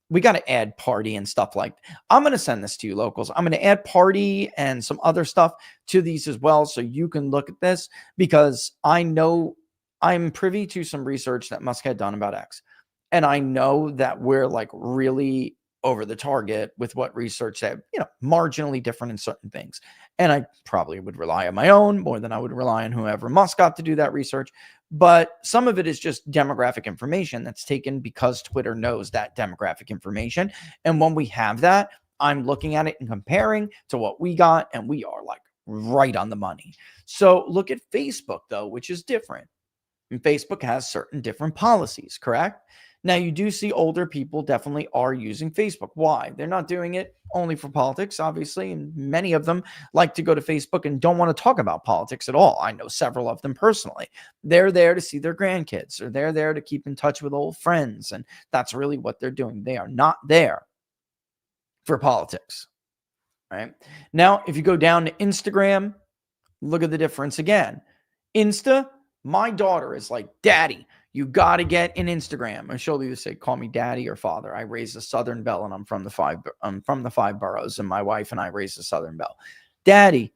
we got to add party and stuff like that. I'm going to send this to you, locals. I'm going to add party and some other stuff to these as well. So you can look at this, because I know I'm privy to some research that Musk had done about X. And I know that we're like really over the target with what research said, marginally different in certain things. And I probably would rely on my own more than I would rely on whoever Musk got to do that research. But some of it is just demographic information that's taken because Twitter knows that demographic information. And when we have that, I'm looking at it and comparing to what we got, and we are like right on the money. So look at Facebook, though, which is different. And Facebook has certain different policies, correct? Now, you do see older people definitely are using Facebook. Why? They're not doing it only for politics, obviously. And many of them like to go to Facebook and don't want to talk about politics at all. I know several of them personally. They're there to see their grandkids, or they're there to keep in touch with old friends. And that's really what they're doing. They are not there for politics. Right? Now, if you go down to Instagram, look at the difference again. Insta, my daughter is like, Daddy, you got to get an Instagram. And she'll either say, call me daddy or father. I raised a Southern Belle, and I'm from the five boroughs, and my wife and I raised a Southern Belle. Daddy,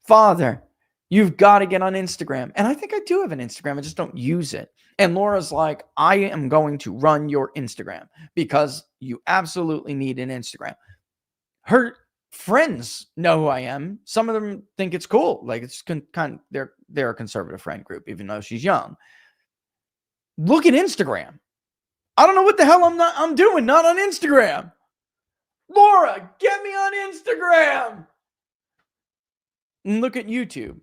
Father, you've got to get on Instagram. And I think I do have an Instagram. I just don't use it. And Laura's like, I am going to run your Instagram because you absolutely need an Instagram. Her friends know who I am. Some of them think it's cool. Like it's they're a conservative friend group, even though she's young. Look at Instagram. I don't know what the hell I'm doing, not on Instagram. Laura, get me on Instagram. And look at YouTube,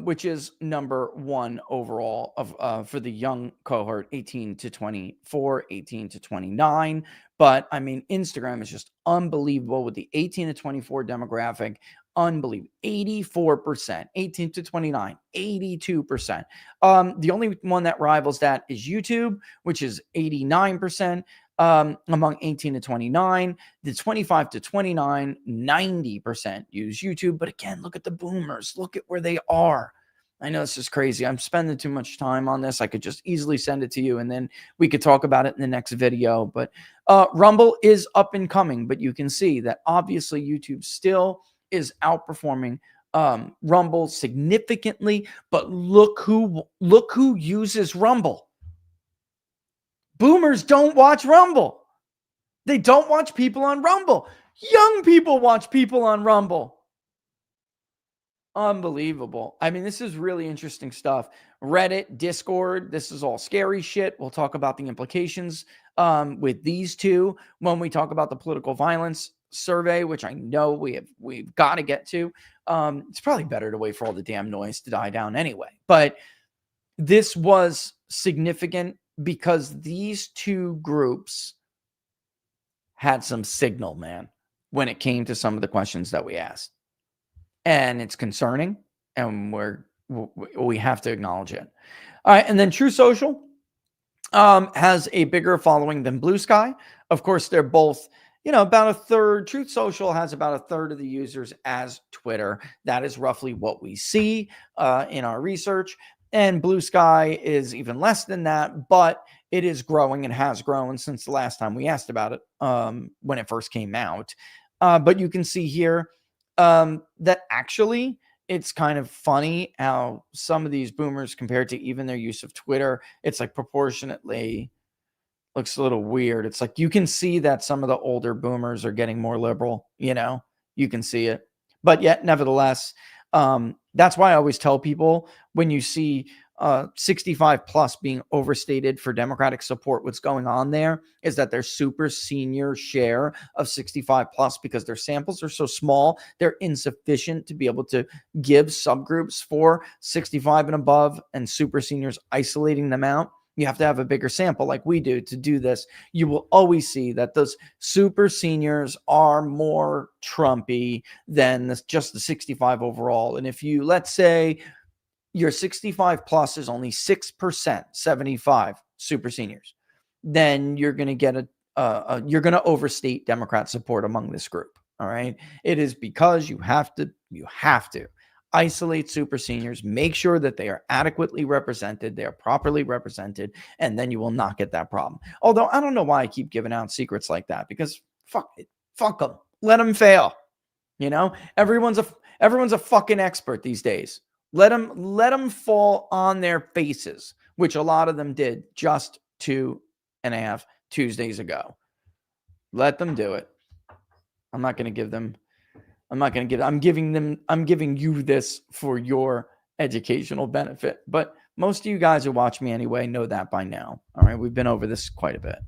which is number 1 overall of for the young cohort, 18 to 24, 18 to 29. But I mean, Instagram is just unbelievable with the 18 to 24 demographic. Unbelievable. 84%, 18 to 29, 82%. The only one that rivals that is YouTube, which is 89%. Among 18 to 29, the 25 to 29, 90% use YouTube. But again, look at the boomers. Look at where they are. I know this is crazy. I'm spending too much time on this. I could just easily send it to you and then we could talk about it in the next video. But Rumble is up and coming, but you can see that obviously YouTube still is outperforming Rumble significantly. But look who uses Rumble. Boomers don't watch Rumble. They don't watch people on Rumble. Young people watch people on Rumble. Unbelievable. I mean, this is really interesting stuff. Reddit, Discord, this is all scary shit. We'll talk about the implications with these two when we talk about the political violence survey, which I know we've got to get to. It's probably better to wait for all the damn noise to die down anyway. But this was significant because these two groups had some signal, man, when it came to some of the questions that we asked. And it's concerning, and we have to acknowledge it. All right, and then True Social has a bigger following than Blue Sky. Of course, they're both, about a third. Truth Social has about a third of the users as Twitter. That is roughly what we see in our research. And Blue Sky is even less than that, but it is growing and has grown since the last time we asked about it when it first came out. But you can see here that actually it's kind of funny how some of these boomers, compared to even their use of Twitter, it's like proportionately looks a little weird. It's like you can see that some of the older boomers are getting more liberal, you can see it. But yet, nevertheless, that's why I always tell people when you see 65 plus being overstated for Democratic support, what's going on there is that their super senior share of 65 plus, because their samples are so small, they're insufficient to be able to give subgroups for 65 and above and super seniors, isolating them out. You have to have a bigger sample like we do to do this. You will always see that those super seniors are more Trumpy than just the 65 overall. And if you, let's say, your 65 plus is only 6%, 75 super seniors, then you're going to get you're going to overstate Democrat support among this group. All right. It is because you have to isolate super seniors, make sure that they are adequately represented, they are properly represented, and then you will not get that problem. Although I don't know why I keep giving out secrets like that, because fuck them, let them fail. Everyone's a fucking expert these days. Let them fall on their faces, which a lot of them did just 2.5 Tuesdays ago. Let them do it. I'm giving you this for your educational benefit. But most of you guys who watch me anyway know that by now. All right. We've been over this quite a bit.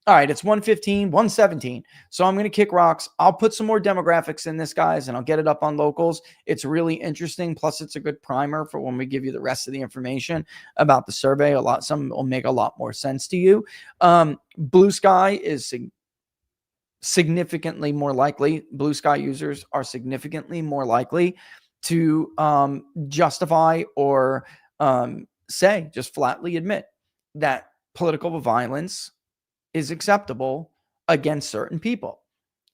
All right. It's 1:15, 1:17. So I'm going to kick rocks. I'll put some more demographics in this, guys, and I'll get it up on locals. It's really interesting. Plus, it's a good primer for when we give you the rest of the information about the survey. Some will make a lot more sense to you. Blue Sky is significantly more likely. Blue Sky users are significantly more likely to justify or just flatly admit that political violence is acceptable against certain people,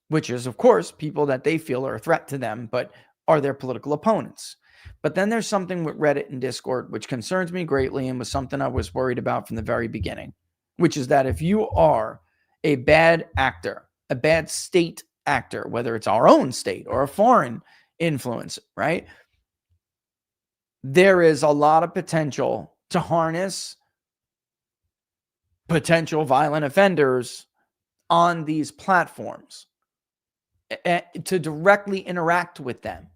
which is, of course, people that they feel are a threat to them, but are their political opponents. But then there's something with Reddit and Discord, which concerns me greatly and was something I was worried about from the very beginning, which is that if you are a bad actor, a bad state actor, whether it's our own state or a foreign influence, right? there is a lot of potential to harness potential violent offenders on these platforms to directly interact with them.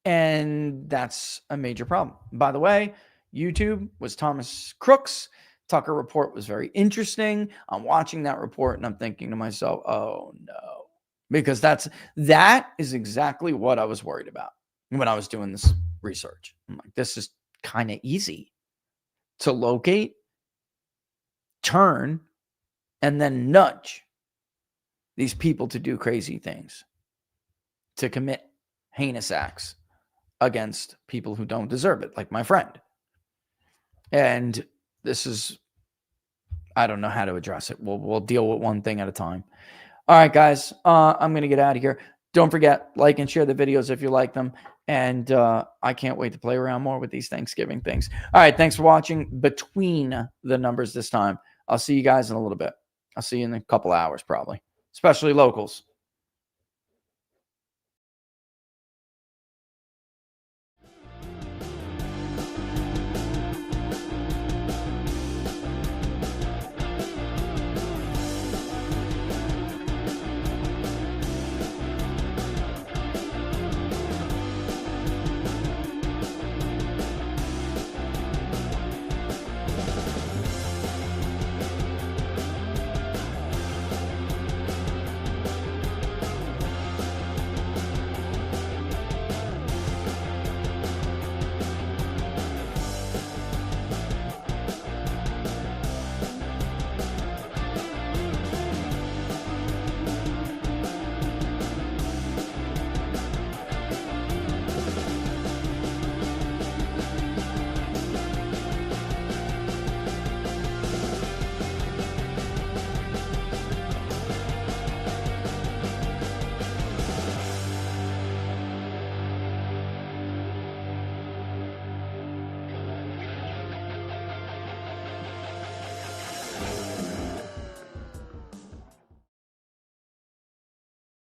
And that's a major problem. By the way, YouTube was Thomas Crook's. Tucker report was very interesting. I'm watching that report and I'm thinking to myself, oh no, because that is exactly what I was worried about when I was doing this research. I'm like, this is kind of easy to locate, turn, and then nudge these people to do crazy things, to commit heinous acts against people who don't deserve it, like my friend. And this is, I don't know how to address it. We'll deal with one thing at a time. All right, guys, I'm going to get out of here. Don't forget, like and share the videos if you like them. And I can't wait to play around more with these Thanksgiving things. All right, thanks for watching Between the Numbers this time. I'll see you guys in a little bit. I'll see you in a couple hours probably, especially locals.